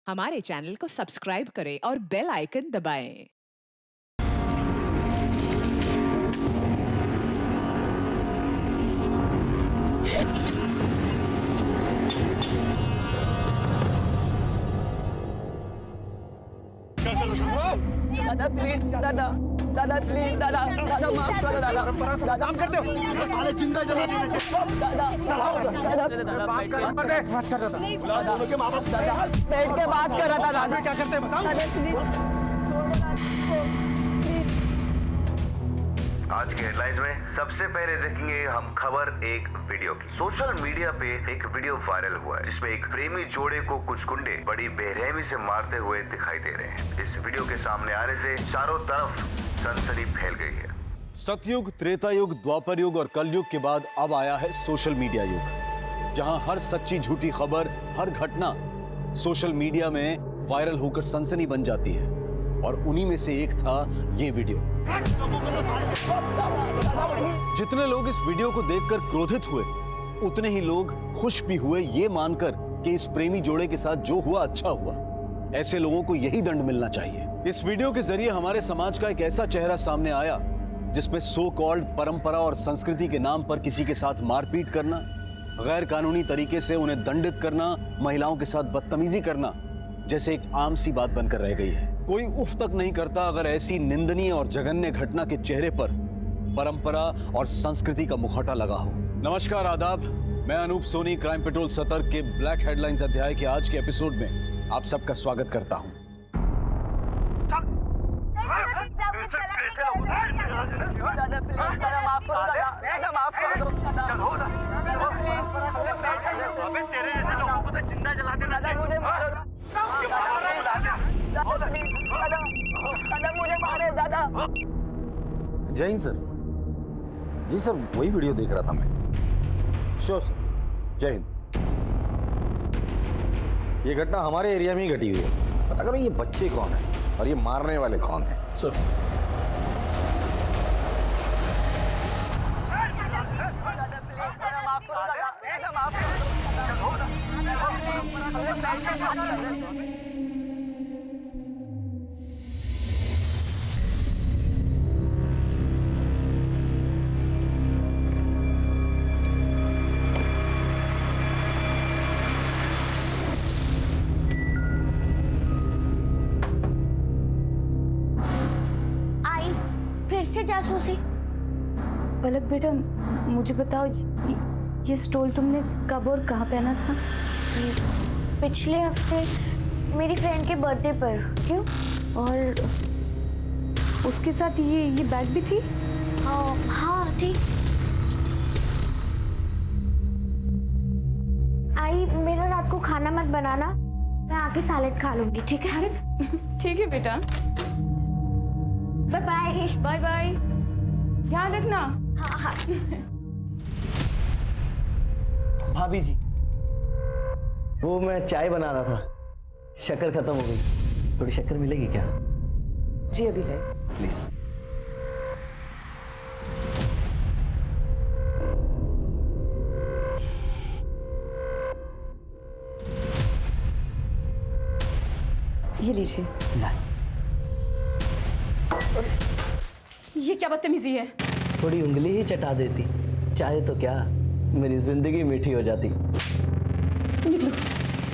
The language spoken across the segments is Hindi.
हमारे चैनल को सब्सक्राइब करें और बेल आइकन दबाएं। दादा प्लीज, दादा प्लीज, दादा माफ करो दादा। काम करते हो साले जिंदा जला देना दादा के माँ बाप दादा बैठ के बात कर रहा था दादा। क्या करते हैं बताओ। आज के हेडलाइंस में सबसे पहले देखेंगे हम खबर एक वीडियो की। सोशल मीडिया पे एक वीडियो वायरल हुआ है जिसमें एक प्रेमी जोड़े को कुछ गुंडे बड़ी बेरहमी से मारते हुए दिखाई दे रहे हैं। इस वीडियो के सामने आने से चारों तरफ सनसनी फैल गई है। सतयुग, त्रेता युग, द्वापर युग और कलयुग के बाद अब आया है सोशल मीडिया युग, जहां हर सच्ची झूठी खबर, हर घटना सोशल मीडिया में वायरल होकर सनसनी बन जाती है। और उन्हीं में से एक था ये वीडियो। जितने लोग इस वीडियो को देखकर क्रोधित हुए, उतने ही लोग खुश भी हुए ये मानकर कि इस प्रेमी जोड़े के साथ जो हुआ अच्छा हुआ। ऐसे लोगों को यही दंड मिलना चाहिए। इस वीडियो के जरिए हमारे समाज का एक ऐसा चेहरा सामने आया जिसमें सो कॉल्ड परंपरा और संस्कृति के नाम पर किसी के साथ मारपीट करना, गैर कानूनी तरीके से उन्हें दंडित करना, महिलाओं के साथ बदतमीजी करना जैसे एक आम सी बात बनकर रह गई है। कोई उफ तक नहीं करता अगर ऐसी निंदनीय और जघन्य घटना के चेहरे पर परंपरा और संस्कृति का मुखौटा लगा हो। नमस्कार, आदाब। मैं अनूप सोनी क्राइम पेट्रोल सतर्क के ब्लैक हेडलाइंस अध्याय के आज के एपिसोड में आप सबका स्वागत करता हूं। दादा प्लीज, दादा माफ करो दादा माफ करो दादा। अबे तेरे जैसे लोगों को तो जिंदा जला देना दादा मुझे मारो दादा मुझे मारे दादा। जय हिंद सर। जी सर, वही वीडियो देख रहा था मैं। श्योर सर, जय हिंद। ये घटना हमारे एरिया में ही घटी हुई है। पता करो ये बच्चे कौन है और ये मारने वाले कौन है। सर दादा प्लीज, दादा माफ करो दादा माफ करो। फिर से जासूसी। पलक बेटा, मुझे बताओ ये स्टोल तुमने कब और कहाँ पहना था? पिछले हफ्ते मेरी फ्रेंड के बर्थडे पर। क्यों? और उसके साथ ये बैग भी थी? हाँ थी। आई, मेरा रात को खाना मत बनाना, मैं आके सैलेड खा लूंगी, ठीक है? अरे ठीक है बेटा, बाय बाय। बाय बाय, ध्यान रखना। हाँ हाँ। भाभी जी, वो मैं चाय बना रहा था, शक्कर खत्म हो गई, थोड़ी शक्कर मिलेगी क्या? जी अभी है। प्लीज। ये लीजिए। ये क्या बदतमीजी है? थोड़ी उंगली ही चटा देती, चाहे तो क्या मेरी जिंदगी मीठी हो जाती। निकलो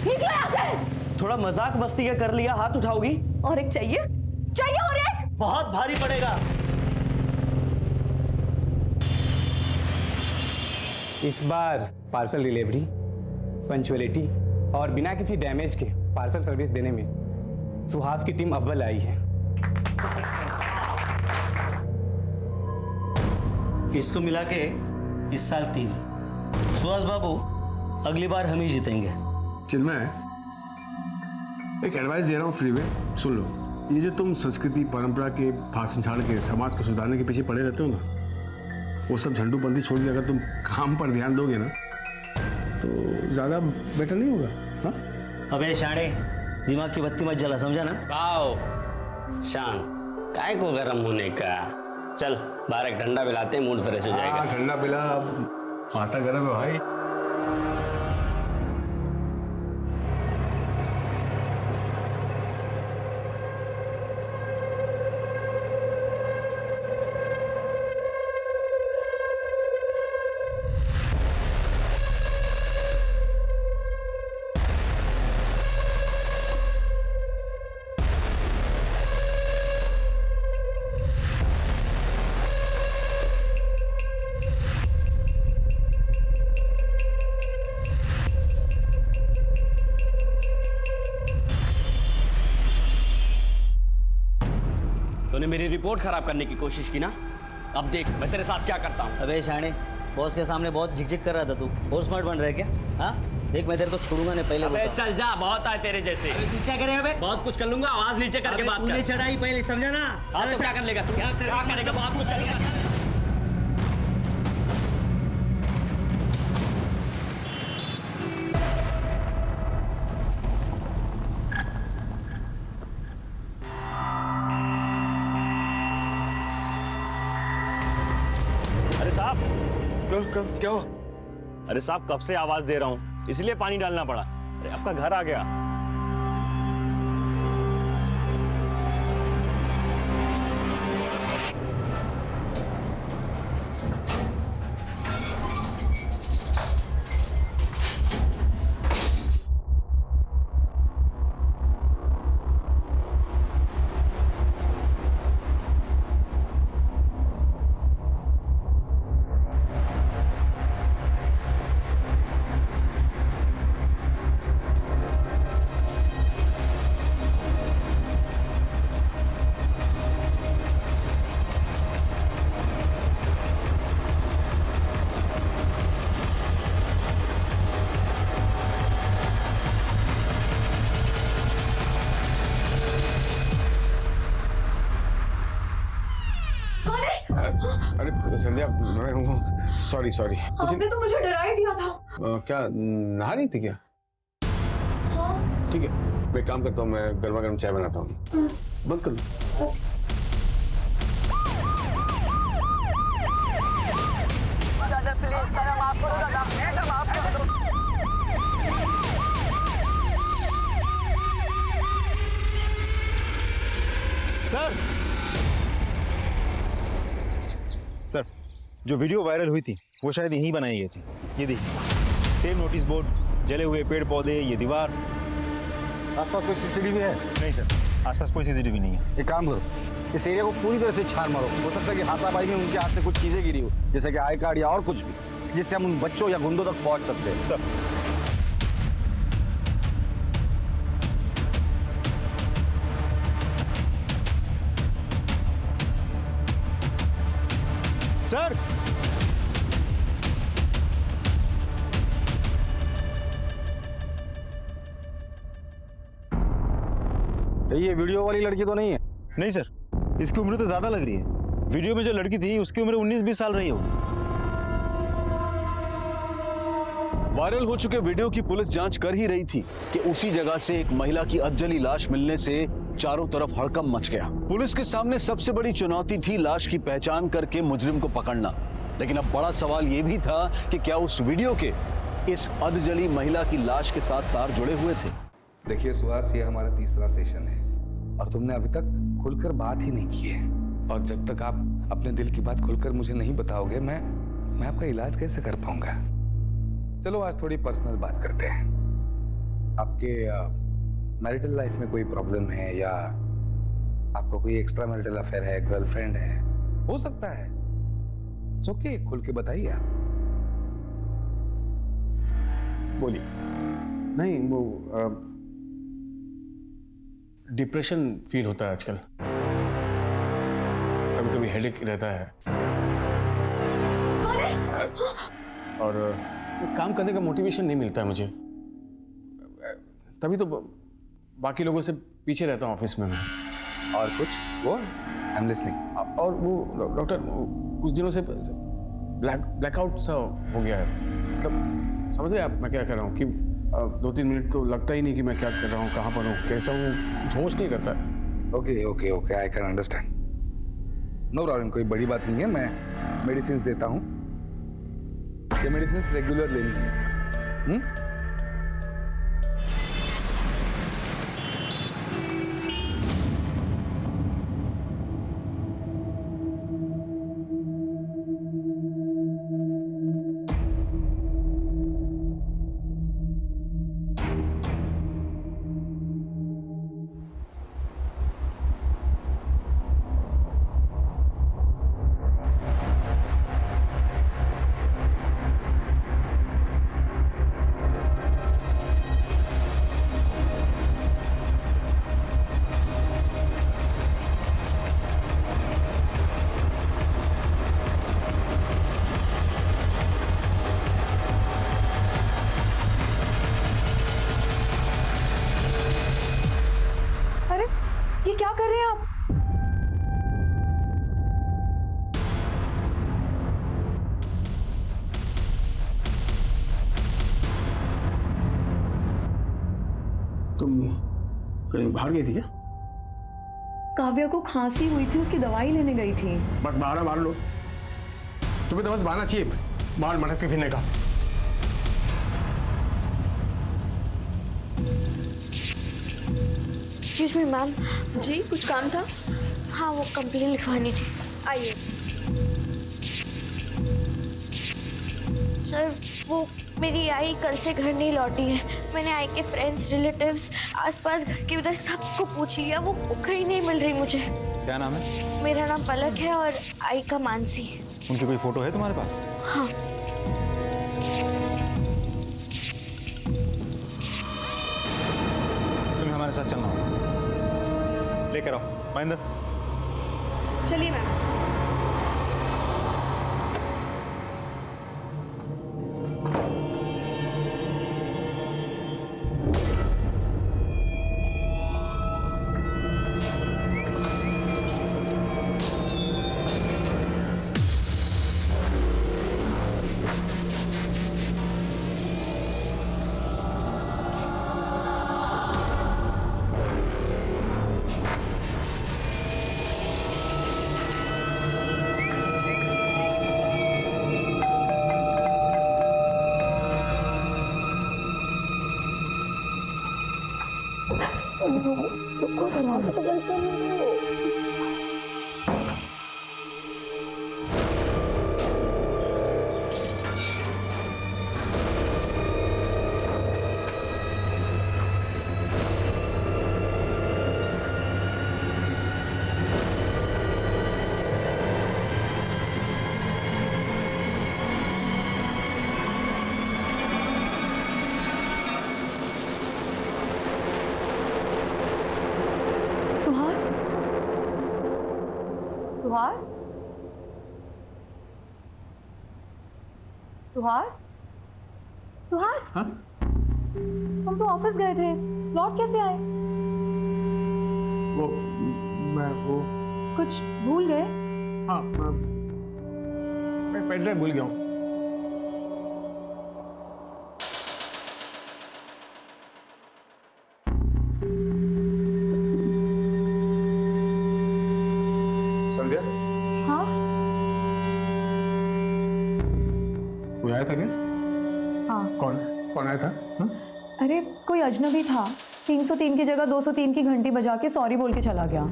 निकलो यहाँ से। थोड़ा मजाक मस्ती का कर लिया, हाथ उठाओगी? और एक चाहिए? चाहिए और एक? बहुत भारी पड़ेगा। इस बार पार्सल डिलीवरी, पंचुअलिटी और बिना किसी डैमेज के पार्सल सर्विस देने में सुहास की टीम अव्वल आई है। इसको मिला के इस साल 3। सुहास बाबू, अगली बार हम ही जीतेंगे। चिन्मय, एक एडवाइस दे रहा हूँ फ्री में, सुन लो। ये जो तुम संस्कृति परंपरा के भाषण झाड़ के समाज को सुधारने के पीछे पड़े रहते हो ना, वो सब झंडूबंदी छोड़ के अगर तुम काम पर ध्यान दोगे ना तो ज़्यादा बेटर नहीं होगा। हाँ, अबे शाणे, दिमाग की बत्ती मत जला, समझा ना? आओ शान, काय को गरम होने का। चल बाहर एक ठंडा पिलाते हैं, मूड फ्रेश हो जाएगा। ठंडा पिला, माथा गर्म है भाई। तूने मेरी रिपोर्ट खराब करने की कोशिश की ना, अब देख मैं तेरे साथ क्या करता हूँ। अबे शाणे, बॉस के सामने बहुत झिकझिक कर रहा था तू। और स्मार्ट बन रहा है क्या? हाँ देख, मैं तेरे को छोड़ूंगा नहीं, पहले अबे बता। चल जा, बहुत आए तेरे जैसे। तू क्या करेगा बे? बहुत कुछ कर लूंगा, आवाज नीचे करके बात कर। तूने चढ़ाई पहले, समझा ना? हाँ तो क्या कर लेगा तू? क्या करेगा? बहुत कुछ करेगा। अरे साहब, क्या हुआ? अरे साहब कब से आवाज दे रहा हूँ, इसलिए पानी डालना पड़ा। अरे आपका घर आ गया। अरे संध्या, मैं हूँ। सॉरी। आपने तो मुझे डरा ही दिया था। क्या नहा रही थी क्या? हाँ। ठीक है, मैं एक काम करता हूँ, मैं गर्मा गर्म चाय बनाता हूँ। बंद कर लो। दादा प्लीज, दादा माफ करो, दादा माफ करो। सर, जो वीडियो वायरल हुई थी वो शायद यहीं बनाई गई थी। ये देखिए, सेम नोटिस बोर्ड, जले हुए पेड़ पौधे, ये दीवार। आसपास कोई सीसीटीवी है? नहीं सर, आसपास कोई सीसीटीवी नहीं है। एक काम करो, इस एरिया को पूरी तरह से छान मारो। हो सकता है कि हाथापाई में उनके हाथ से कुछ चीजें गिरी हो, जैसे कि आई कार्ड या और कुछ भी, जिससे हम उन बच्चों या गुंडों तक पहुंच सकते हैं। सर, सर, ये वीडियो वाली लड़की तो नहीं है? नहीं सर, इसकी उम्र तो ज्यादा लग रही है। वीडियो में जो लड़की थी उसकी उम्र 19-20 साल रही होगी। वायरल हो चुके वीडियो की पुलिस जांच कर ही रही थी कि उसी जगह से एक महिला की अधजली लाश मिलने से चारों तरफ हड़कंप मच गया। पुलिस के सामने सबसे बड़ी चुनौती थी लाश की पहचान करके मुजरिम को पकड़ना। लेकिन अब बड़ा सवाल यह भी था कि क्या उस वीडियो के इस अधजली महिला की लाश के साथ तार जुड़े हुए थे। देखिए सुहास, ये हमारा तीसरा सेशन है और तुमने अभी तक खुलकर बात ही नहीं की है। और जब तक आप अपने दिल की बात खुलकर मुझे नहीं बताओगे, मैं आपका इलाज कैसे कर पाऊंगा। चलो आज थोड़ी पर्सनल बात करते हैं। आपके मैरिटल लाइफ में कोई प्रॉब्लम है या आपका कोई एक्स्ट्रा मैरिटल अफेयर है, गर्लफ्रेंड है, हो सकता है। इट्स ओके, खुल के बताइए आप। बोलिए। नहीं, वो डिप्रेशन फील होता है आजकल, कभी कभी हेडेक रहता है और काम करने का मोटिवेशन नहीं मिलता है मुझे। तभी तो बाकी लोगों से पीछे रहता हूँ ऑफिस में मैं। और कुछ? वो आई एम लिसनिंग। और वो डॉक्टर, कुछ दिनों से ब्लैकआउट सा हो गया है। मतलब समझ रहे आप मैं क्या कर रहा हूँ कि 2-3 मिनट तो लगता ही नहीं कि मैं क्या कर रहा हूँ, कहाँ पर हूँ, कैसा हूँ, होश नहीं करता। Okay okay okay, I can understand. No problem, कोई बड़ी बात नहीं है। मैं मेडिसिन देता हूँ, ये मेडिसिन रेगुलर लेनी है। ये क्या कर रहे हैं आप? तुम कहीं बाहर गई थी क्या? काव्या को खांसी हुई थी, उसकी दवाई लेने गई थी। बस बाहर लो। तुम्हें तो बस बहाना चाहिए बाहर मटक के फिरने का। Excuse me ma'am. जी कुछ काम था? हाँ वो कंप्लेंट लिखवानी थी। आइए। सर वो मेरी आई कल से घर नहीं लौटी है। मैंने आई के फ्रेंड्स रिलेटिव्स आसपास घर के उधर सबको पूछ लिया, वो कहीं नहीं मिल रही मुझे। क्या नाम है? मेरा नाम पलक है और आई का मानसी। उनकी कोई फोटो है तुम्हारे पास? हाँ। तुम्हें हमारे साथ चलना होगा। लेकर आओ महेंद्र। चलिए मैम। सुहास? सुहास? सुहास? हाँ? तुम तो ऑफिस गए थे, लौट कैसे आए? वो कुछ भूल गए? हाँ मैं पेन ड्राइव भूल गया हूँ। संध्या? हाँ? कोई आया था क्या? हाँ। कौन आया था? हाँ? अरे कोई अजनबी था, 303 की जगह 203 की घंटी बजा के सॉरी बोल के चला गया।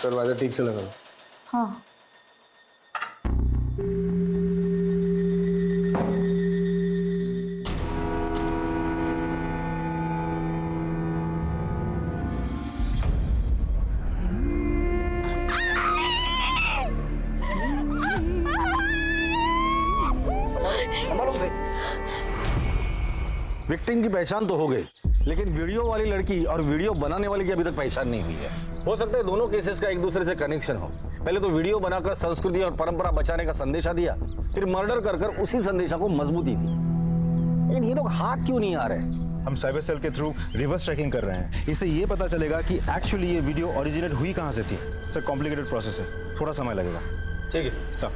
दरवाजा ठीक से लगा लो। हाँ। विक्टिम की पहचान तो हो गई, लेकिन वीडियो वाली लड़की और वीडियो बनाने वाली की अभी तक पहचान नहीं हुई है। हो सकता है दोनों केसेस का एक दूसरे से कनेक्शन हो। पहले तो वीडियो बनाकर संस्कृति और परंपरा बचाने का संदेशा दिया, फिर मर्डर कर उसी संदेशा को मजबूती दी। लेकिन ये लोग हाथ क्यों नहीं आ रहे? हम साइबर सेल के थ्रू रिवर्स ट्रैकिंग कर रहे हैं। इससे ये पता चलेगा कि एक्चुअली ये वीडियो ओरिजिनेट हुई कहाँ से थी। सर कॉम्प्लिकेटेड प्रोसेस है, थोड़ा समय लगेगा। ठीक है सर,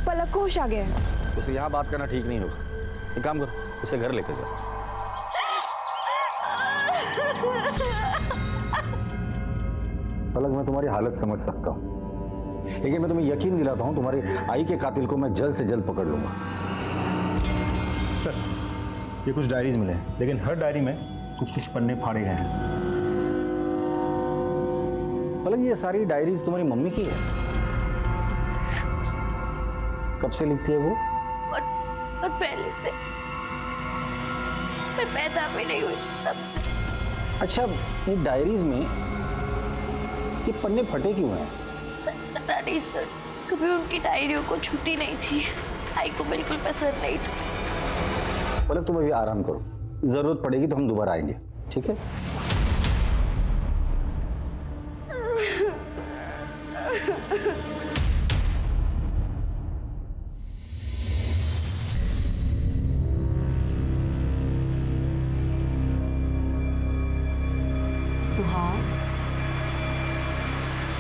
पलक को होश आ गया है। उसे यहाँ बात करना ठीक नहीं होगा। एक काम करो, उसे घर लेकर जाओ। पलक मैं तुम्हारी हालत समझ सकता हूँ, लेकिन मैं तुम्हें यकीन दिलाता हूँ तुम्हारी आई के कातिल को मैं जल्द से जल्द पकड़ लूंगा। सर ये कुछ डायरीज मिले हैं, लेकिन हर डायरी में कुछ पन्ने फाड़े गए हैं। पलक ये सारी डायरीज तुम्हारी मम्मी की है? कब से लिखती है वो? और पहले से, मैं पैदा भी नहीं हुई तब से। अच्छा, ये डायरीज में ये पन्ने फटे क्यों हैं? पता नहीं सर, कभी उनकी डायरियों को छुट्टी नहीं थी। आई को बिल्कुल पसंद नहीं था। पलक तुम अभी आराम करो, जरूरत पड़ेगी तो हम दोबारा आएंगे, ठीक है? सुहास,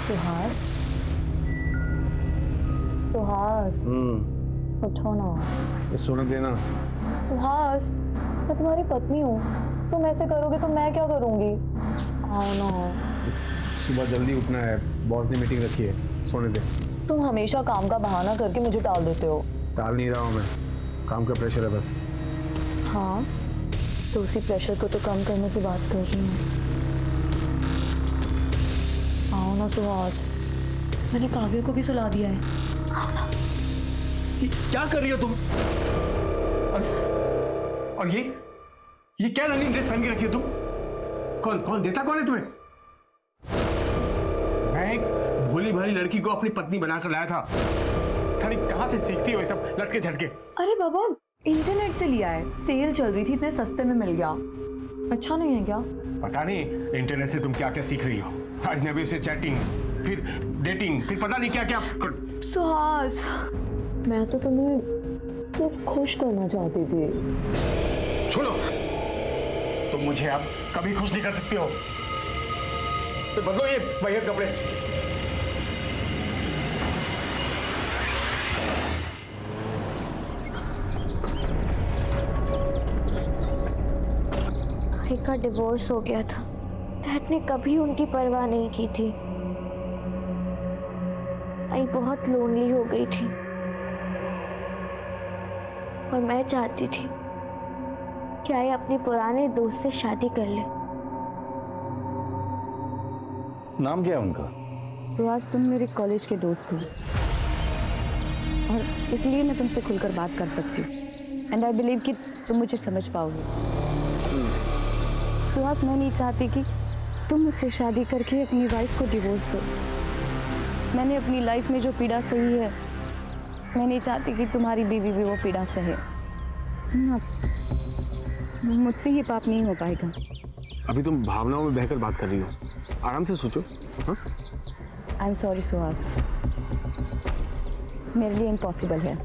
सुहास, सुहास, उठो ना। ये सोने देना। सुहास, मैं तुम्हारी पत्नी हूँ, तुम ऐसे करोगे तो मैं क्या करूँगी? आओ ना। सुबह जल्दी उठना है, बॉस ने मीटिंग रखी है, सोने दे। तुम हमेशा काम का बहाना करके मुझे टाल देते हो। टाल नहीं रहा हूँ मैं, काम का प्रेशर है बस। हाँ, तो उसी प्रेशर को तो कम करने की बात कर रही हूँ। आओ ना सुहास, मैंने काव्य को भी सुला दिया है। आओ ना। क्या कर रही हो तुम? और ये क्या रनिंग ड्रेस पहन के रखी हो तुम? कौन देता कौन है तुम्हें? मैं एक भोली भाली लड़की को अपनी पत्नी बनाकर लाया था। खाली कहाँ से सीखती हो ये सब लटके झटके? अरे बाबा, इंटरनेट से लिया है, सेल चल रही थी, इतने सस्ते में मिल गया। अच्छा नहीं है क्या? पता नहीं इंटरनेट से तुम क्या क्या सीख रही हो। अजनबी से चैटिंग, फिर डेटिंग, फिर पता नहीं क्या क्या। सुहास, मैं तो तुम्हें सिर्फ खुश करना चाहती थी। छोड़ो, तुम मुझे अब कभी खुश नहीं कर सकती हो। तो बदलो ये वाहियत कपड़े। आई का डिवोर्स हो गया था। डैड ने कभी उनकी परवाह नहीं की थी। आई बहुत लोनली हो गई थी और मैं चाहती थी कि आई अपने पुराने दोस्त से शादी कर ले। नाम क्या है उनका? तो आज तुम मेरे कॉलेज के दोस्त हो और इसलिए मैं तुमसे खुलकर बात कर सकती हूँ। एंड आई बिलीव कि तुम मुझे समझ पाओगे। सुहास, मैं नहीं चाहती कि तुम मुझसे शादी करके अपनी वाइफ को डिवोर्स दो। मैंने अपनी लाइफ में जो पीड़ा सही है, मैं नहीं चाहती कि तुम्हारी बीवी भी वो पीड़ा सहे। मुझसे ये पाप नहीं हो पाएगा। अभी तुम भावनाओं में बहकर बात कर रही हो, आराम से सोचो। आई एम सॉरी सुहास, मेरे लिए इम्पॉसिबल है।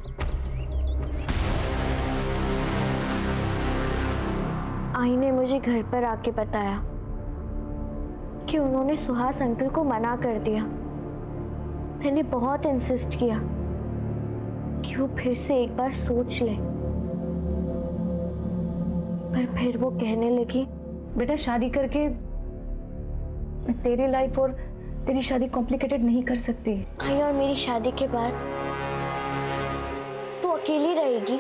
आई ने मुझे घर पर आके बताया कि उन्होंने सुहास अंकल को मना कर दिया। मैंने बहुत इंसिस्ट किया कि वो फिर से एक बार सोच ले, पर फिर वो कहने लगी, बेटा शादी करके मैं तेरी लाइफ और तेरी शादी कॉम्प्लिकेटेड नहीं कर सकती। आई और मेरी शादी के बाद तू अकेली रहेगी।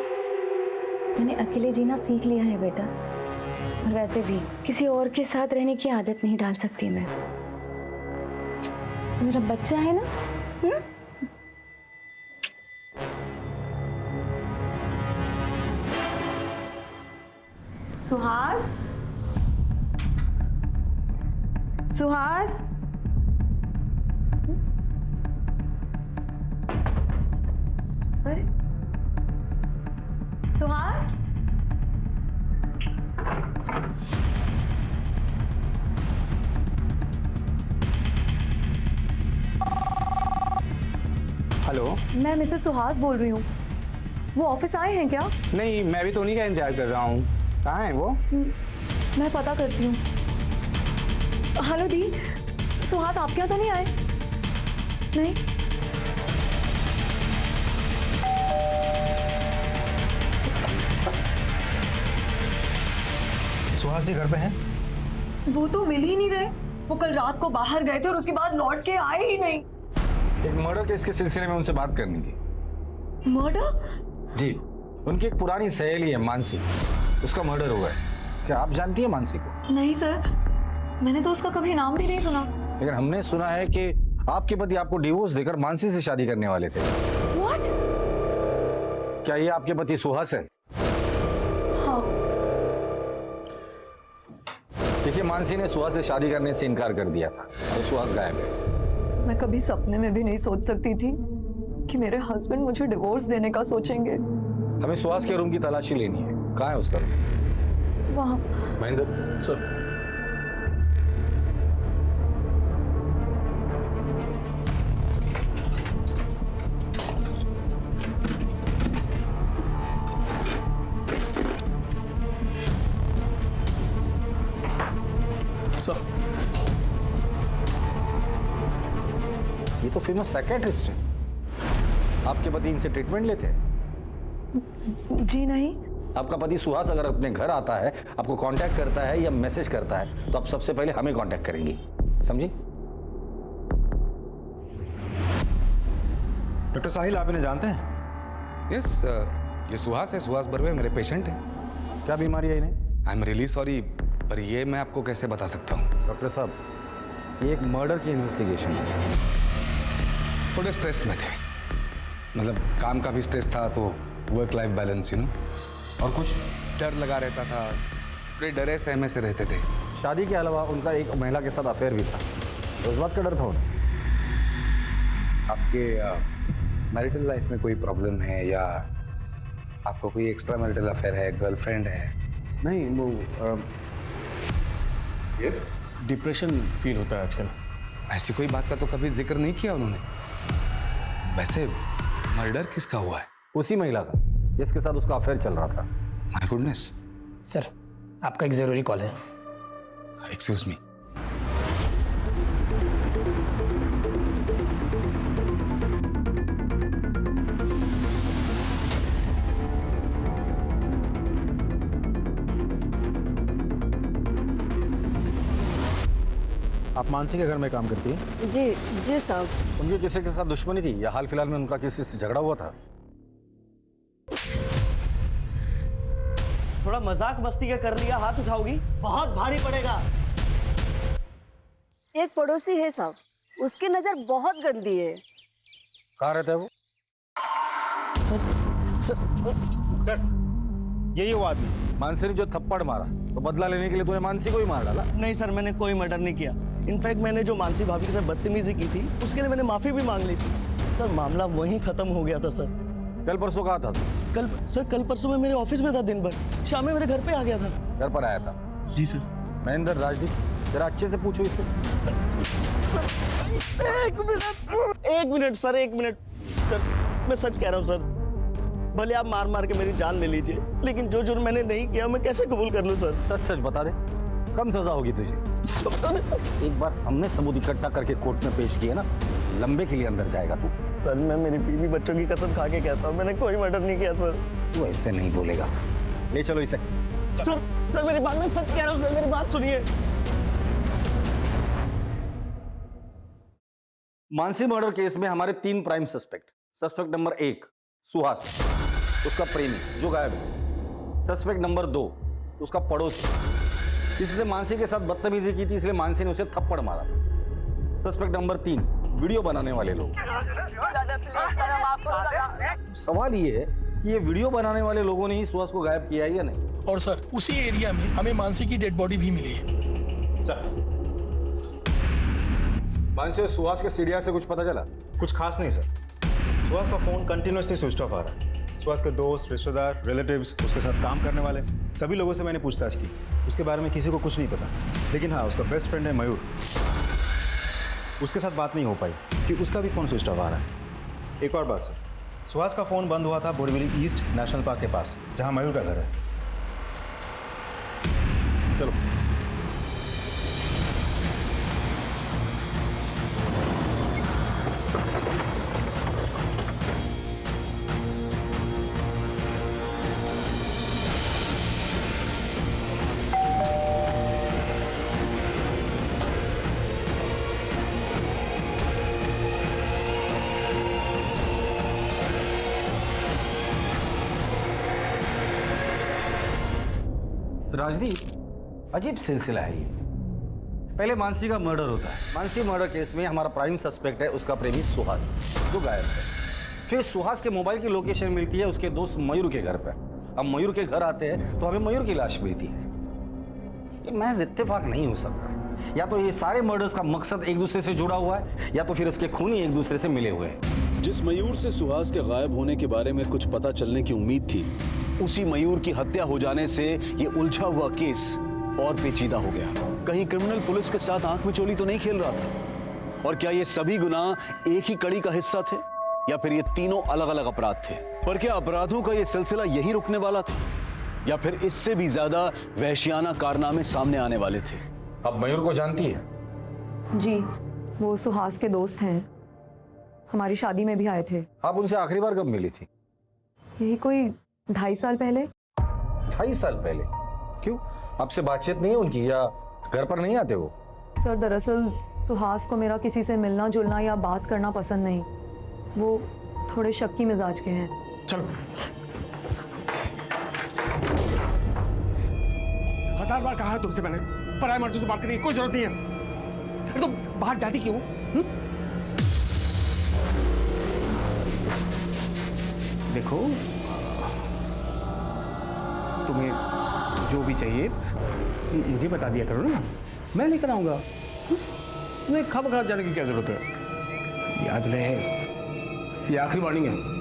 मैंने अकेले जीना सीख लिया है बेटा, और वैसे भी किसी और के साथ रहने की आदत नहीं डाल सकती मैं। तो मेरा बच्चा है ना। सुहास, सुहास, अरे सुहास, हेलो, मैं मिसेस सुहास बोल रही हूँ। वो ऑफिस आए हैं क्या? नहीं, मैं भी तो उन्हीं का इंतजार कर रहा हूँ। कहाँ है वो? मैं पता करती हूँ। हेलो दी, सुहास आपके यहाँ तो नहीं आए? नहीं। सुहास जी घर पे हैं? वो तो मिल ही नहीं रहे। वो कल रात को बाहर गए थे और उसके बाद लौट के आए ही नहीं। एक मर्डर केस के सिलसिले में उनसे बात करनी थी। मर्डर? जी, उनकी एक पुरानी सहेली है मानसी, उसका मर्डर हुआ है। क्या आप जानती है मानसी को? नहीं सर, मैंने तो उसका कभी नाम भी नहीं सुना। लेकिन हमने सुना है कि आपके पति आपको डिवोर्स देकर मानसी से शादी करने वाले थे। What? क्या ये आपके पति सुहास है? हाँ। देखिए, मानसी ने सुहास से शादी करने से इनकार कर दिया था और सुहास गायब है। मैं कभी सपने में भी नहीं सोच सकती थी कि मेरे हस्बैंड मुझे डिवोर्स देने का सोचेंगे। हमें सुहास के रूम की तलाशी लेनी है। कहाँ है उसका रूम? वहाँ। महेंद्र सर। ये तो फेमस साइकियाट्रिस्ट है। आपके पति इनसे ट्रीटमेंट लेते हैं? जी नहीं। आपका पति सुहास अगर अपने घर आता है, आपको कांटेक्ट करता है या मैसेज करता है, तो आप सबसे पहले हमें कांटेक्ट करेंगी, समझी? डॉक्टर साहिल, आप इन्हें जानते हैं? यस, ये सुहास है, सुहास बर्वे मेरे पेशेंट हैं। क्या बीमारी है इन्हें? आई एम रियली सॉरी, पर ये मैं आपको कैसे बता सकता हूँ? डॉक्टर साहब, ये एक मर्डर की इन्वेस्टिगेशन है। थोड़े स्ट्रेस में थे, मतलब काम का भी स्ट्रेस था, तो work life balance, you know. और कुछ डर लगा रहता था, बड़े डरे सहमे से रहते थे। शादी के अलावा उनका एक महिला के साथ अफेयर भी था, तो उस बात का डर था उन्हें। आपके मैरिटल लाइफ में कोई प्रॉब्लम है, या आपको कोई एक्स्ट्रा मैरिटल अफेयर है, गर्लफ्रेंड है? नहीं, वो यस, डिप्रेशन फील होता है आजकल। ऐसी कोई बात का तो कभी जिक्र नहीं किया उन्होंने। वैसे मर्डर किसका हुआ है? उसी महिला का जिसके साथ उसका अफेयर चल रहा था। My goodness. सर, आपका एक जरूरी कॉल है। Excuse me. आप मानसी के घर में काम करती हैं? जी जी साहब। उनकी किसी के साथ दुश्मनी थी, या हाल फिलहाल में उनका किसी से झगड़ा हुआ था? थोड़ा मजाक मस्ती का कर लिया, हाथ उठाओगी बहुत भारी पड़ेगा। एक पड़ोसी है साहब, उसकी नजर बहुत गंदी है। कहाँ रहता है वो? सर, यही वो आदमी। मानसी ने जो थप्पड़ मारा, तो बदला लेने के लिए तूने मानसी को ही मार डाला? नहीं सर, मैंने कोई मर्डर नहीं किया। इनफैक्ट मैंने जो मानसी भाभी के साथ बदतमीजी की थी, उसके लिए मैंने माफी भी मांग ली थी। सर, मामला वहीं खत्म हो गया था सर। कल परसों कहाँ था? कल परसों में मेरे ऑफिस में था दिन भर, शाम में मेरे घर पे आ गया था। घर पर आया था? जी सर। महेंद्र, राजदीप, जरा अच्छे से पूछो इसे। एक मिनट सर, एक मिनट सर, मैं सच कह रहा हूँ सर। भले आप मार मार के मेरी जान ले लीजिए, लेकिन जो जुर्म मैंने नहीं किया मैं कैसे कबूल कर लूँ सर? सच सच बता दे, कम सजा होगी तुझे। एक बार हमने सबूत इकट्ठा करके कोर्ट में पेश किया ना, लंबे के लिए अंदर जाएगा तू। सर, मैं मेरी बीवी बच्चों की कसम खा के कहता हूँ, मैंने कोई मर्डर नहीं किया सर। तू ऐसे नहीं बोलेगा। ले चलो इसे। सर मेरी बात, मैं सच कह रहा हूँ सर, मेरी बात सुनिए। मानसी मर्डर केस में हमारे 3 prime suspect. Suspect number 1 Suhas, उसका प्रेमी जो गायब है। सस्पेक्ट नंबर 2 उसका पड़ोसी, जिसने मानसी के साथ बदतमीजी की थी, इसलिए मानसी ने उसे थप्पड़ मारा। सस्पेक्ट नंबर 3 वीडियो बनाने वाले लोग। सवाल ये है कि ये वीडियो बनाने वाले लोगों ने ही सुहास को गायब किया है या नहीं? और सर, उसी एरिया में हमें मानसी की डेड बॉडी भी मिली है। सर, मानसी और सुहास के सीडीआर से कुछ पता चला? कुछ खास नहीं सर। सुहास का फोन कंटिन्यूसली स्विच ऑफ आ रहा है। सुहास के दोस्त, रिश्तेदार, रिलेटिव्स, उसके साथ काम करने वाले सभी लोगों से मैंने पूछताछ की। उसके बारे में किसी को कुछ नहीं पता। लेकिन हाँ, उसका बेस्ट फ्रेंड है मयूर, उसके साथ बात नहीं हो पाई कि उसका भी फोन स्विच ऑफ आ रहा है। एक और बात सर, सुहास का फोन बंद हुआ था बोरीवली ईस्ट नेशनल पार्क के पास, जहाँ मयूर का घर है। चलो। राजदीप, अजीब सिलसिला है ये। पहले मानसी का मर्डर होता है। मानसी मर्डर केस में हमारा प्राइम सस्पेक्ट है उसका प्रेमी सुहास, जो गायब है। फिर सुहास के मोबाइल की लोकेशन मिलती है उसके दोस्त मयूर के घर पर। अब मयूर के घर आते हैं तो हमें मयूर की लाश मिलती है। ये महज इत्तेफाक नहीं हो सकता। या तो ये सारे मर्डर्स का मकसद एक दूसरे से जुड़ा हुआ है, या तो फिर उसके खूनी एक दूसरे से मिले हुए हैं। जिस मयूर से सुहास के गायब होने के बारे में कुछ पता चलने की उम्मीद थी, उसी मयूर की हत्या हो जाने से ये उलझा हुआ केस और पेचीदा हो गया। कहीं क्रिमिनल पुलिस के साथ आंख में चोली तो नहीं खेल रहा था? और क्या ये सभी गुनाह एक ही कड़ी का हिस्सा थे, या फिर ये तीनों अलग अलग अपराध थे? पर क्या अपराधों का ये सिलसिला यही रुकने वाला था, या फिर इससे भी ज्यादा वहशियाना कारनामे सामने आने वाले थे? अब मयूर को जानती है? जी, वो सुहास के दोस्त हैं। हमारी शादी में भी आए थे। आप उनसे आखिरी बार कब मिली थी? यही कोई 2.5 साल पहले। 2.5 साल पहले? क्यों, आपसे बातचीत नहीं है उनकी या घर पर नहीं आते वो? सर दरअसल सुहास को मेरा किसी से मिलना जुलना या बात करना पसंद नहीं। वो थोड़े शक्की मिजाज के हैं। चलो। 1000 बार कहा है तुमसे मैंने, पराये मर्दों से बात करने की कोई जरूरत नहीं है। अरे तुम बाहर जाती क्यों? देखो, तुम्हें जो भी चाहिए मुझे बता दिया करो ना, मैं लेकर आऊंगा। तुम्हें खबर जाने की क्या जरूरत है? याद रहे, ये आखिरी वार्निंग है।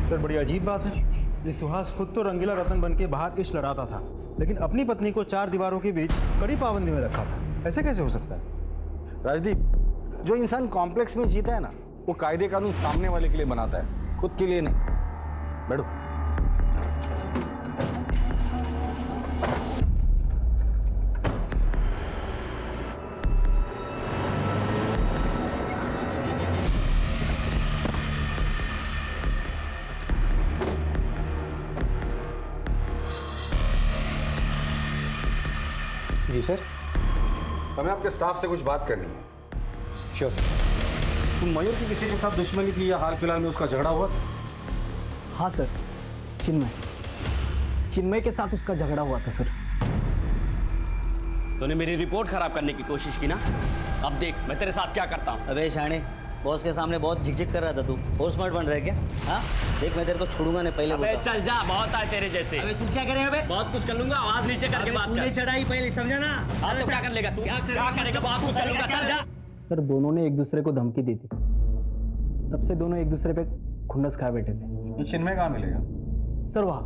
सर बड़ी अजीब बात है, ये सुहास खुद तो रंगीला रतन बन के बाहर इश्क लड़ाता था, लेकिन अपनी पत्नी को 4 दीवारों के बीच कड़ी पाबंदी में रखा था। ऐसे कैसे हो सकता है? राजदीप, जो इंसान कॉम्प्लेक्स में जीता है ना, वो कायदे कानून सामने वाले के लिए बनाता है, खुद के लिए नहीं। बैठो। जी सर। हमें आपके स्टाफ से कुछ बात करनी है। Sure sir. तुम मयूर की किसी के साथ दुश्मनी थी या हाल फिलहाल में उसका झगड़ा हुआ? हाँ सर, चिन्मय के साथ उसका झगड़ा हुआ था सर। तूने मेरी रिपोर्ट खराब करने की कोशिश की ना, अब देख मैं तेरे साथ क्या करता हूँ। अबे शाणे, बॉस के सामने बहुत झिकझिक कर रहा था तू। और स्मार्ट बन रहा है क्या? हाँ देख, मैं तेरे को छोड़ूंगा नहीं, पहले अबे चल जा, बहुत आए तेरे जैसे। अबे तू क्या करेगा? अबे बहुत कुछ कर लूंगा, आवाज नीचे करके बात कर। चढ़ाई पहले, समझा ना? हाँ तो क्या कर लेगा तू? क्या करेगा? बहुत कुछ कर लूंगा, चल जा। सर दोनों ने एक दूसरे को धमकी दी थी, तब से दोनों एक दूसरे पे खुंडस खाए बैठे थे। चिन्मय कहाँ मिलेगा? सर वहाँ।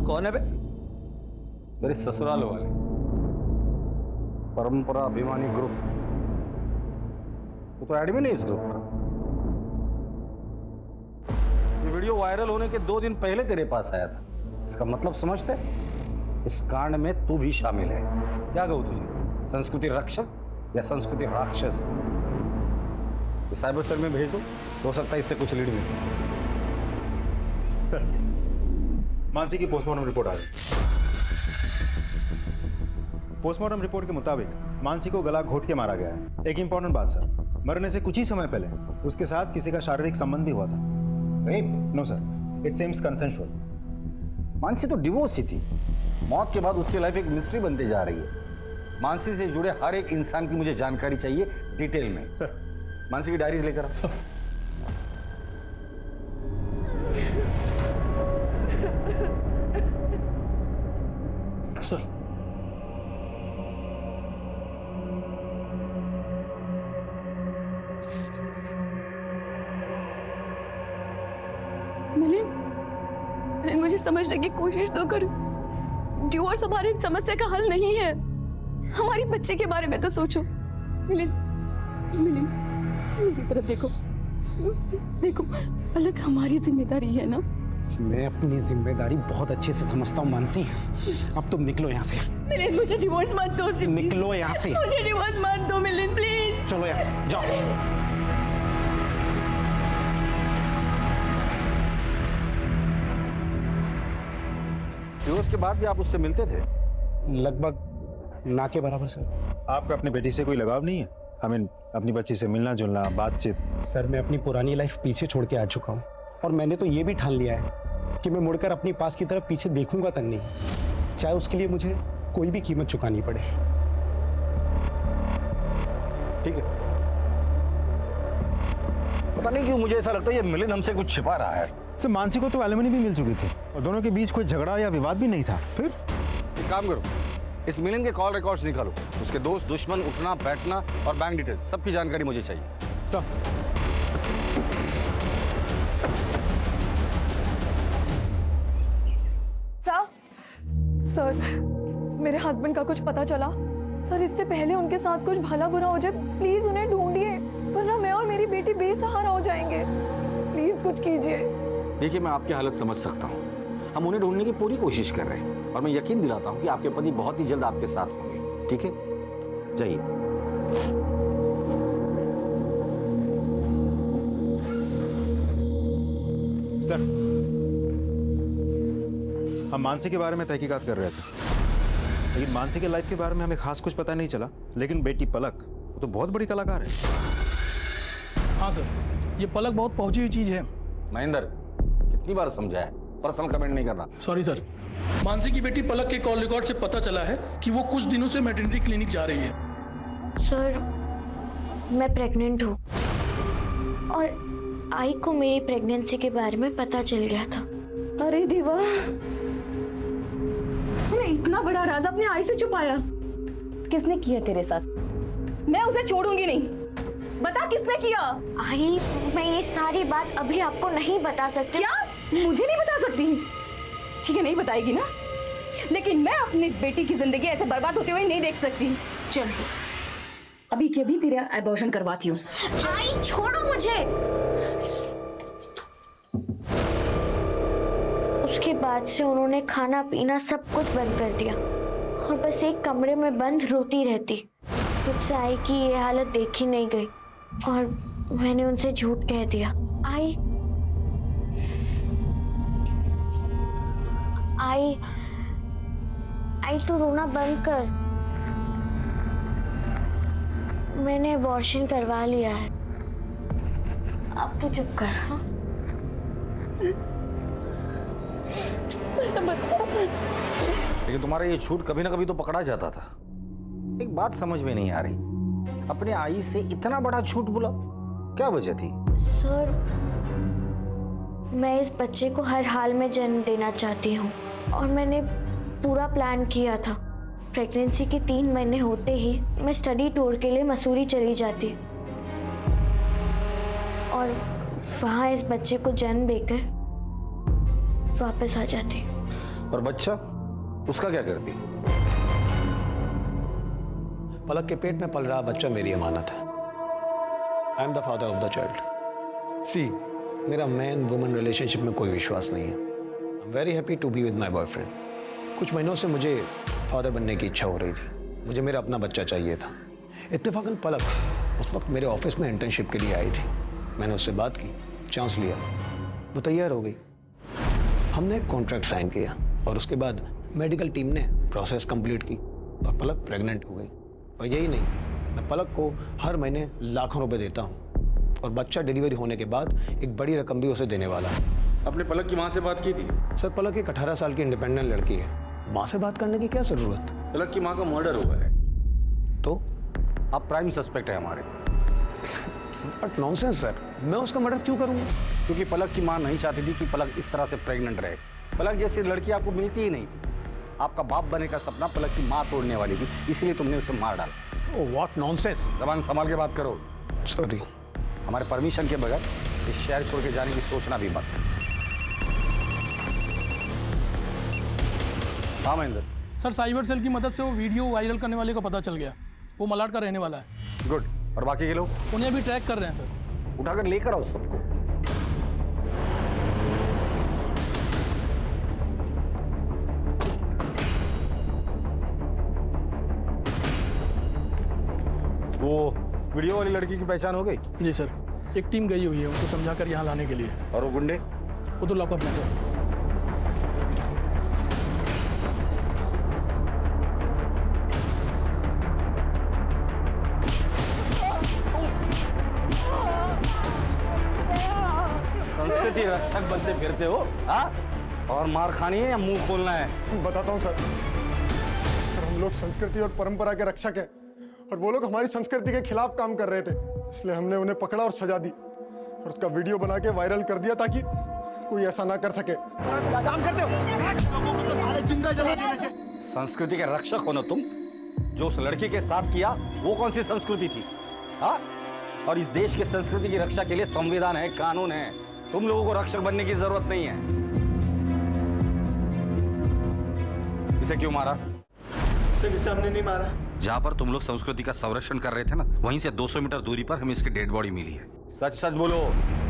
कौन है बे? तेरे ससुराल वाले, परंपरा अभिमानी ग्रुप। वो तो एडमिन है इस ग्रुप का। ये वीडियो वायरल होने के 2 दिन पहले तेरे पास आया था। इसका मतलब समझते? इस कांड में तू भी शामिल है। क्या कहूं तुझे, संस्कृति रक्षक या संस्कृति राक्षस? ये साइबर सेल में भेज दो, हो सकता है इससे कुछ लीड मिले। सर, मानसी की पोस्टमार्टम रिपोर्ट आ गई। पोस्टमार्टम रिपोर्ट के मुताबिक मानसी को गला घोट के मारा गया है। एक इंपॉर्टेंट बात सर, मरने से कुछ ही समय पहले उसके साथ किसी का शारीरिक संबंध भी हुआ था। Rape? No sir, it seems consensual. Mansi तो डिवोर्स ही थी। मौत के बाद उसकी लाइफ एक मिस्ट्री बनती जा रही है। मानसी से जुड़े हर एक इंसान की मुझे जानकारी चाहिए डिटेल में। सर, मानसी की डायरीज लेकर आ। सर मिलिंद, मुझे समझने की कोशिश तो कर। डिवोर्स हमारी समस्या का हल नहीं है। हमारी बच्चे के बारे में तो सोचो। मिलिंद, मेरी तरफ देखो, देखो अलग हमारी जिम्मेदारी है ना। मैं अपनी जिम्मेदारी बहुत अच्छे से समझता हूँ मानसी। अब तुम निकलो यहाँ से। मिलिंद, मुझे डिवोर्स मत दो। निकलो यहाँ से। मुझे डिवोर्स मत दो मिलिंद, प्लीज। चलो यहाँ से, जाओ। डिवोर्स के बाद भी आप उससे मिलते थे? लगभग ना के बराबर सर। आपका अपनी बेटी से कोई लगाव नहीं है? आई मीन अपनी बच्ची से मिलना जुलना, बातचीत? सर मैं अपनी पुरानी लाइफ पीछे छोड़ के आ चुका हूँ, और मैंने तो ये भी ठान लिया है कि मैं मुड़कर अपनी पास की तरफ पीछे देखूंगा तक नहीं, चाहे उसके लिए मुझे कोई भी कीमत चुकानी पड़े। ठीक है। पता नहीं क्यों मुझे ऐसा लगता है ये मिलिंद हमसे कुछ छिपा रहा है। सर, मानसी को तो एलिमनी भी मिल चुकी थी और दोनों के बीच कोई झगड़ा या विवाद भी नहीं था। फिर एक काम करो, इस मिलिंद के कॉल रिकॉर्ड्स निकालो। उसके दोस्त, दुश्मन, उठना बैठना और बैंक डिटेल सबकी जानकारी मुझे चाहिए। सर, सर, मेरे हस्बैंड का कुछ पता चला? सर, इससे पहले उनके साथ कुछ भला बुरा हो जाए, प्लीज उन्हें ढूंढिए, वरना मैं और मेरी बेटी बेसहारा हो जाएंगे। प्लीज कुछ कीजिए। देखिए, मैं आपकी हालत समझ सकता हूँ। हम उन्हें ढूंढने की पूरी कोशिश कर रहे हैं और मैं यकीन दिलाता हूँ कि आपके पति बहुत ही जल्द आपके साथ होंगे। ठीक है, जाइए। सर, हम मानसी के बारे में तहकीकात कर रहे थे, लेकिन मानसी के लाइफ के बारे में हमें खास कुछ पता नहीं चला। लेकिन बेटी पलक, वो तो बहुत बड़ी कलाकार है। हाँ सर, ये पलक बहुत पहुंची हुई चीज है। महेंद्र, कितनी बार समझाया है, पर्सनल कमेंट नहीं करना। Sorry sir. मानसी की बेटी पलक के कॉल रिकॉर्ड से पता चला है कि वो कुछ दिनों से मैटरनिटी क्लिनिक जा रही है। सर, मैं प्रेग्नेंट हूँ और आई को मेरी प्रेगनेंसी के बारे में पता चल गया था। अरे देवा, तूने इतना बड़ा राज अपने आई से छुपाया। किसने किया तेरे साथ? मैं उसे छोड़ूंगी नहीं। बता किसने किया? आई, मैं ये सारी बात अभी आपको नहीं बता सकती। क्या? मुझे नहीं बता सकती? ठीक है, नहीं बताएगी ना, लेकिन मैं अपनी बेटी की जिंदगी ऐसे बर्बाद होते हुए नहीं देख सकती। चल, अभी के अभी तेरा एबॉर्शन करवाती हूँ। आई, छोड़ो मुझे। उसके बाद से उन्होंने खाना पीना सब कुछ बंद कर दिया और बस एक कमरे में बंद रोती रहती। मुझसे आई की ये हालत देखी नहीं गई और मैंने उनसे झूठ कह दिया। आई तू रोना बंद कर। मैंने अबॉर्शन करवा लिया है, अब तू चुप कर। हाँ? लेकिन तुम्हारा ये झूठ कभी ना कभी तो पकड़ा जाता था। एक बात समझ में नहीं आ रही, अपने आई से इतना बड़ा झूठ बोला, क्या वजह थी? सर, मैं इस बच्चे को हर हाल में जन्म देना चाहती हूँ और मैंने पूरा प्लान किया था। प्रेगनेंसी के 3 महीने होते ही मैं स्टडी टूर के लिए मसूरी चली जाती और वहाँ इस बच्चे को जन्म देकर वापस आ जाती। और बच्चा, उसका क्या करती? पलक के पेट में पल रहा बच्चा मेरी अमानत है। I am the father of the child. See, मेरा मैन वुमन रिलेशनशिप में कोई विश्वास नहीं है। I am very happy to be with my boyfriend. कुछ महीनों से मुझे फादर बनने की इच्छा हो रही थी। मुझे मेरा अपना बच्चा चाहिए था। इत्तेफाकन पलक उस वक्त मेरे ऑफिस में इंटर्नशिप के लिए आई थी। मैंने उससे बात की, चांस लिया, वो तैयार हो गई। हमने एक कॉन्ट्रैक्ट साइन किया और उसके बाद मेडिकल टीम ने प्रोसेस कंप्लीट की और पलक प्रेग्नेंट हो गई। और यही नहीं, मैं पलक को हर महीने लाखों रुपए देता हूँ और बच्चा डिलीवरी होने के बाद एक बड़ी रकम भी उसे देने वाला है। आपने पलक की माँ से बात की थी? सर, पलक एक 18 साल की इंडिपेंडेंट लड़की है, माँ से बात करने की क्या जरूरत? पलक की माँ का मर्डर हुआ है। तो आप प्राइम सस्पेक्ट है हमारे। बट नॉनसेंस सर, मैं उसका मर्डर क्यों करूँगा? क्योंकि पलक की माँ नहीं चाहती थी कि पलक इस तरह से प्रेग्नेंट रहे। पलक जैसी लड़की आपको मिलती ही नहीं थी। आपका बाप बने का सपना पलक की माँ तोड़ने वाली थी, इसलिए तुमने उसे मार डाला। ओह, व्हाट नॉनसेंस। जबान संभाल के बात करो। सॉरी। हमारे परमिशन के बगैर इस शहर छोड़ के जाने की सोचना भी मत। हाँ महेंद्र। सर, साइबर सेल की मदद से वो वीडियो वायरल करने वाले को पता चल गया। वो मलाड का रहने वाला है। गुड। और बाकी के लोग? उन्हें भी ट्रैक कर रहे हैं सर। उठाकर लेकर आओ सबको। वो वीडियो वाली लड़की की पहचान हो गई? जी सर, एक टीम गई हुई है उनको समझाकर यहाँ लाने के लिए। और वो गुंडे? वो तो लॉकअप में सर। संस्कृति रक्षक बनते फिरते हो, हाँ? और मार खानी है या मुंह खोलना है? बताता हूँ सर, हम लोग संस्कृति और परंपरा के रक्षक हैं और वो लोग हमारी संस्कृति के खिलाफ काम कर रहे थे, इसलिए हमने उन्हें पकड़ा और सजा दी और उसका वीडियो बना के वायरल कर दिया ताकि कोई ऐसा ना कर सके। काम करते हो, लोगों को तो साले जिंदा जला देना चाहिए। संस्कृति के रक्षक हो ना तुम? जो उस लड़की के साथ किया वो कौन सी संस्कृति थी, हाँ? और इस देश के संस्कृति की रक्षा के लिए संविधान है, कानून है। तुम लोगों को रक्षक बनने की जरूरत नहीं है। इस इसे क्यों मारा? सर इसे हमने नहीं मारा। जहाँ पर तुम लोग संस्कृति का संरक्षण कर रहे थे ना, वहीं से 200 मीटर दूरी पर हमें इसकी डेड बॉडी मिली है। सच सच बोलो।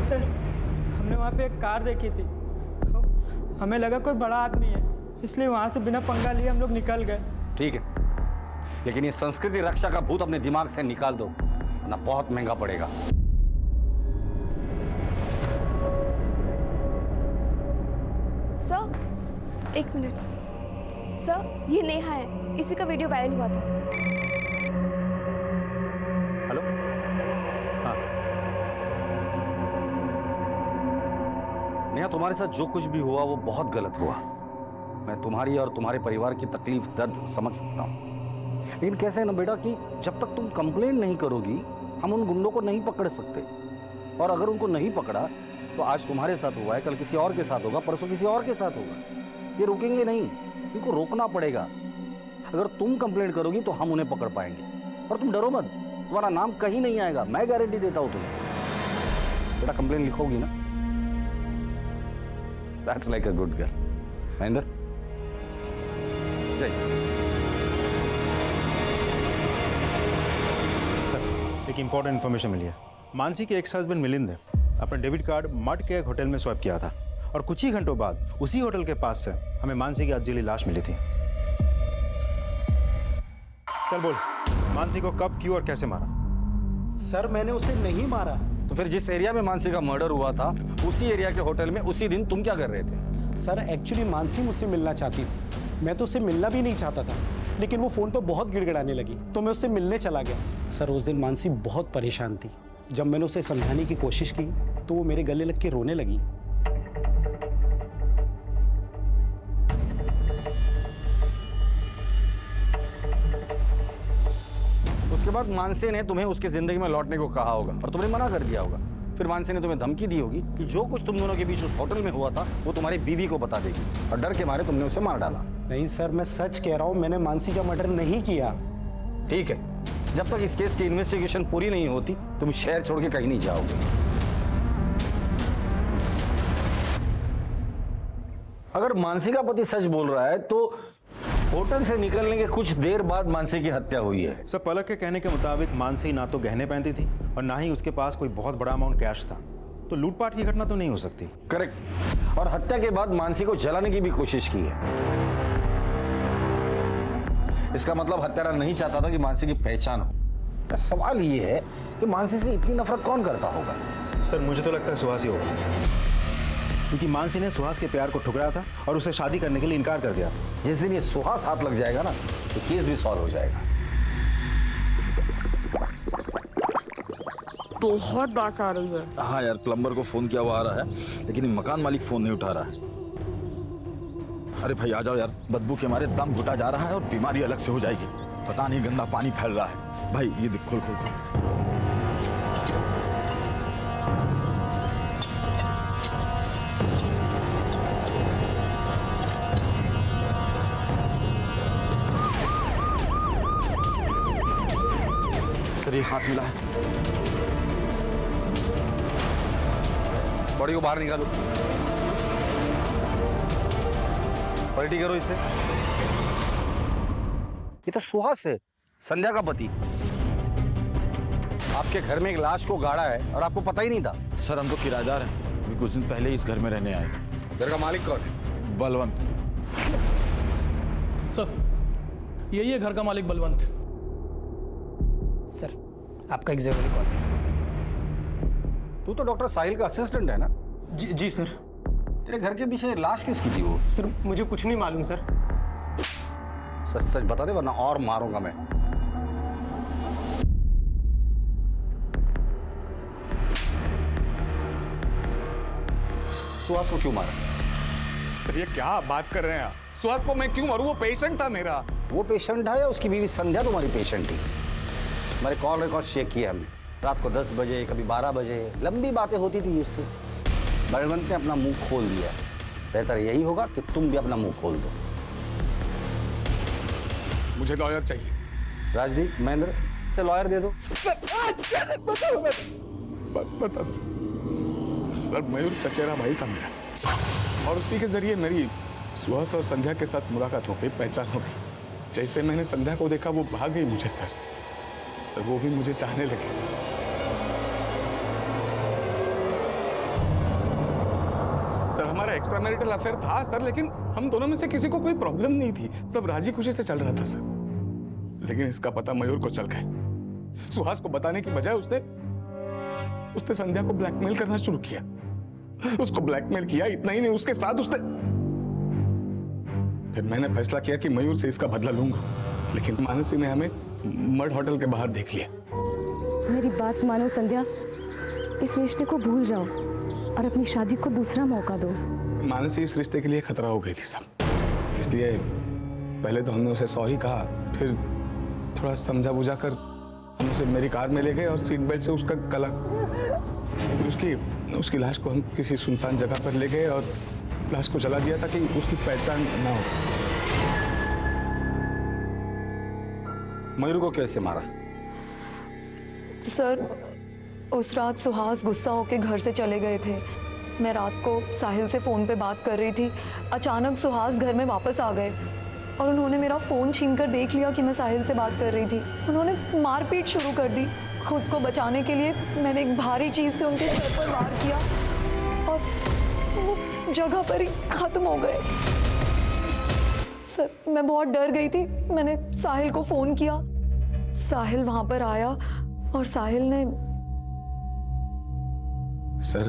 सर हमने वहाँ पे एक कार देखी थी, हमें लगा कोई बड़ा आदमी है, इसलिए वहाँ से बिना पंगा लिए हम लोग निकल गए। ठीक है, लेकिन ये संस्कृति रक्षा का भूत अपने दिमाग से निकाल दो, वरना बहुत महंगा पड़ेगा। सर 1 मिनट सर, ये नेहा है, इसी का वीडियो वायरल हुआ था। हेलो, हाँ नेहा, तुम्हारे साथ जो कुछ भी हुआ वो बहुत गलत हुआ। मैं तुम्हारी और तुम्हारे परिवार की तकलीफ दर्द समझ सकता हूँ, लेकिन कैसे है ना बेटा कि जब तक तुम कंप्लेन नहीं करोगी हम उन गुंडों को नहीं पकड़ सकते। और अगर उनको नहीं पकड़ा तो आज तुम्हारे साथ हुआ है, कल किसी और के साथ होगा, परसों किसी और के साथ होगा। ये रुकेंगे नहीं, इनको रोकना पड़ेगा। अगर तुम कंप्लेंट करोगी तो हम उन्हें पकड़ पाएंगे। और तुम डरो मत, तुम्हारा नाम कहीं नहीं आएगा, मैं गारंटी देता हूं तुम्हें। बेटा कंप्लेंट लिखोगी ना? That's like a good girl. Mahendra जय। सर एक इंपॉर्टेंट इन्फॉर्मेशन मिली है। मानसी के एक्स हस्बैंड मिलिंद ने अपना डेबिट कार्ड मड के एक होटल में स्वैप किया था और कुछ ही घंटों बाद उसी होटल के पास से हमें मानसी की अधजली लाश मिली थी। चल बोल, मानसी को कब, क्यों और कैसे मारा? सर मैंने उसे नहीं मारा। तो फिर जिस एरिया में मानसी का मर्डर हुआ था उसी एरिया के होटल में उसी दिन तुम क्या कर रहे थे? सर एक्चुअली मानसी मुझसे मिलना चाहती थी, मैं तो उससे मिलना भी नहीं चाहता था, लेकिन वो फ़ोन पर बहुत गिड़गिड़ाने लगी तो मैं उससे मिलने चला गया। सर उस दिन मानसी बहुत परेशान थी। जब मैंने उसे समझाने की कोशिश की तो वो मेरे गले लग के रोने लगी। उसके बाद मानसी ने तुम्हें उसकी जिंदगी में लौटने को कहा होगा और तुमने मना कर दिया होगा। फिर मानसी ने तुम्हें धमकी दी होगी कि जो कुछ तुम दोनों के बीच उस होटल में हुआ था वो तुम्हारी बीवी को बता देगी, और डर के मारे तुमने उसे मार डाला। नहीं सर, मैं सच कह रहा हूँ, मैंने मानसी का मर्डर नहीं किया। ठीक है, जब तक इस केस की इन्वेस्टिगेशन पूरी नहीं होती तुम शहर छोड़ के कहीं नहीं जाओगे। अगर मानसी का पति सच बोल रहा है तो होटल से निकलने के कुछ देर बाद मानसी की हत्या हुई है। सर पलक के कहने के मुताबिक मानसी ना तो गहने पहनती थी और ना ही उसके पास कोई बहुत बड़ा अमाउंट कैश था, तो लूटपाट की घटना तो नहीं हो सकती। करेक्ट। और हत्या के बाद मानसी को जलाने की भी कोशिश की है। इसका मतलब हत्यारा नहीं चाहता था कि मानसी की पहचान हो। सवाल ये है कि मानसी से इतनी नफरत कौन करता होगा? सर मुझे तो लगता है सुहास ही होगा, क्योंकि मानसी ने सुहास के प्यार को ठुकराया था और उसे शादी करने के लिए इनकार कर दिया। जिस दिन ये सुहास हाथ लग जाएगा ना तो केस भी सॉल्व हो जाएगा। बहुत बात आ रही है। हाँ यार, प्लम्बर को फोन किया हुआ आ रहा है, लेकिन मकान मालिक फोन नहीं उठा रहा है। अरे भाई आ जाओ यार, बदबू के मारे दम घुटा जा रहा है और बीमारी अलग से हो जाएगी। पता नहीं गंदा पानी फैल रहा है। भाई ये देख, खोल खोल खोल। सर हाथ मिला है। बॉडी को बाहर निकालो, पलटी करो इसे। ये तो सुहास है, संध्या का पति। आपके घर में एक लाश को गाड़ा है और आपको पता ही नहीं था? सर हम तो किराएदार हैं, अभी कुछ दिन पहले ही इस घर में रहने आए। घर का मालिक कौन है? बलवंत। सर यही है घर का मालिक बलवंत। सर आपका एक जरूरी कॉल है। तू तो डॉक्टर साहिल का असिस्टेंट है ना? जी सर। तेरे घर के पीछे लाश किसकी थी वो? सर मुझे कुछ नहीं मालूम सर। सच सच बता दे वरना और मारूंगा मैं। सुहास को क्यों मारा? सर ये क्या बात कर रहे हैं आप? सुहास को मैं क्यों मारूं? वो पेशेंट था मेरा। वो पेशेंट था या उसकी बीवी संध्या तुम्हारी पेशेंट थी? हमारे कॉल रिकॉर्ड चेक किए हमने। रात को 10 बजे, कभी 12 बजे लंबी बातें होती थी उससे। बलवंत ने अपना मुंह खोल दिया। बेहतर यही होगा कि तुम भी अपना मुंह खोल दो। मुझे लॉयर चाहिए। राजदीप, महेंद्र, से लॉयर दे दो। बता दो। सर मयूर चचेरा भाई था मेरा, और उसी के जरिए मेरी सुहास और संध्या के साथ मुलाकात हो गई, पहचान हो गई। जैसे मैंने संध्या को देखा वो भाग गई मुझे सर। वो भी मुझे चाहने लगी सर। हमारा एक्स्ट्रा मैरिटल अफेयर था सर, लेकिन हम दोनों में से किसी को कोई प्रॉब्लम नहीं थी, सब राजी खुशी से चल रहा था सर। लेकिन इसका पता मयूर को चल गया। सुहास को बताने की बजाय उसने संध्या को ब्लैकमेल करना शुरू किया। उसको ब्लैकमेल किया, इतना ही नहीं उसके साथ उसने। फिर मैंने फैसला किया कि मयूर से इसका बदला लूंगा, लेकिन मानसी ने हमें मड होटल के बाहर देख लिया। मेरी बात मानो संध्या, इस रिश्ते को भूल जाओ और अपनी शादी को दूसरा मौका दो। मानसी इस रिश्ते के लिए खतरा हो गई थी सब, इसलिए पहले तो हमने उसे सॉरी कहा, फिर थोड़ा समझा बुझा कर हम उसे मेरी कार में ले गए और सीट बेल्ट से उसका गला, उसकी लाश को हम किसी सुनसान जगह पर ले गए और लाश को जला दिया ताकि उसकी पहचान ना हो सके। मयूर को कैसे मारा? सर, उस रात सुहास गुस्सा होकर घर से चले गए थे। मैं रात को साहिल से फ़ोन पे बात कर रही थी। अचानक सुहास घर में वापस आ गए और उन्होंने मेरा फ़ोन छीनकर देख लिया कि मैं साहिल से बात कर रही थी। उन्होंने मारपीट शुरू कर दी। खुद को बचाने के लिए मैंने एक भारी चीज़ से उनके सर पर वार किया और वो जगह पर ही ख़त्म हो गए। सर, मैं बहुत डर गई थी। मैंने साहिल को फ़ोन किया, साहिल वहाँ पर आया और साहिल ने सर,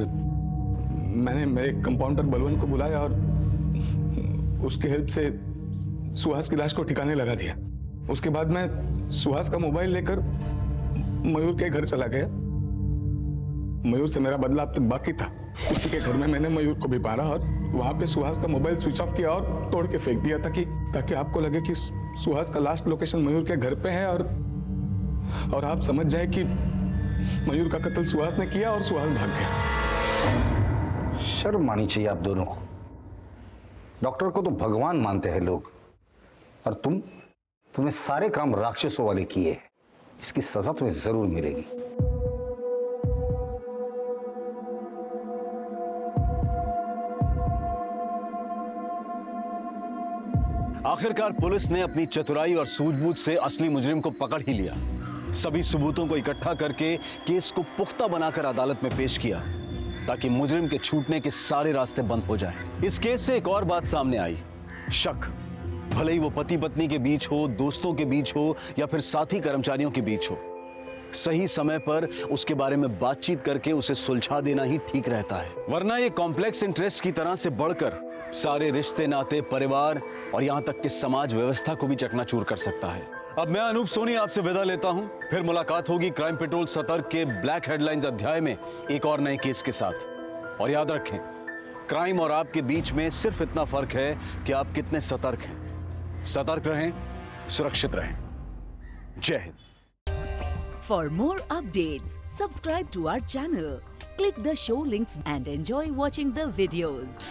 मैंने मेरे कंपाउंडर बलवंत को बुलाया और उसके हेल्प से सुहास की लाश को ठिकाने लगा दिया। उसके बाद मैं सुहास का मोबाइल लेकर मयूर के घर चला गया। मयूर से मेरा बदला अब तक बाकी था। उसी के घर में मैंने मयूर को भी मारा और वहां पे सुहास का मोबाइल स्विच ऑफ किया और तोड़ के फेंक दिया ताकि आपको लगे कि सुहास का लास्ट लोकेशन मयूर के घर पे है और आप समझ जाए कि मयूर का कत्ल सुहास ने किया और सुहास भाग गया। शर्म आनी चाहिए आप दोनों को। डॉक्टर को तो भगवान मानते हैं लोग, और तुमने सारे काम राक्षसों वाले किए हैं। इसकी सजा तुम्हें जरूर मिलेगी। आखिरकार पुलिस ने अपनी चतुराई और सूझबूझ से असली मुजरिम को पकड़ ही लिया। सभी सबूतों को इकट्ठा करके केस को पुख्ता बनाकर अदालत में पेश किया ताकि मुजरिम के छूटने के सारे रास्ते बंद हो जाएं। इस केस से एक और बात सामने आई, शक। भले ही वो पति पत्नी के बीच हो, दोस्तों के बीच हो या फिर साथी कर्मचारियों के बीच हो, सही समय पर उसके बारे में बातचीत करके उसे सुलझा देना ही ठीक रहता है, वरना ये कॉम्प्लेक्स इंटरेस्ट की तरह से बढ़कर सारे रिश्ते, नाते, परिवार और यहां तक कि समाज व्यवस्था को भी चकनाचूर कर सकता है। अब मैं अनूप सोनी आपसे विदा लेता हूं। फिर मुलाकात होगी क्राइम पेट्रोल सतर्क के ब्लैक हेडलाइंस अध्याय में एक और नए केस के साथ। और याद रखें, क्राइम और आपके बीच में सिर्फ इतना फर्क है कि आप कितने सतर्क हैं। सतर्क रहें, सुरक्षित रहें। जय Hind. For more updates, subscribe to our channel, click the show links and enjoy watching the videos.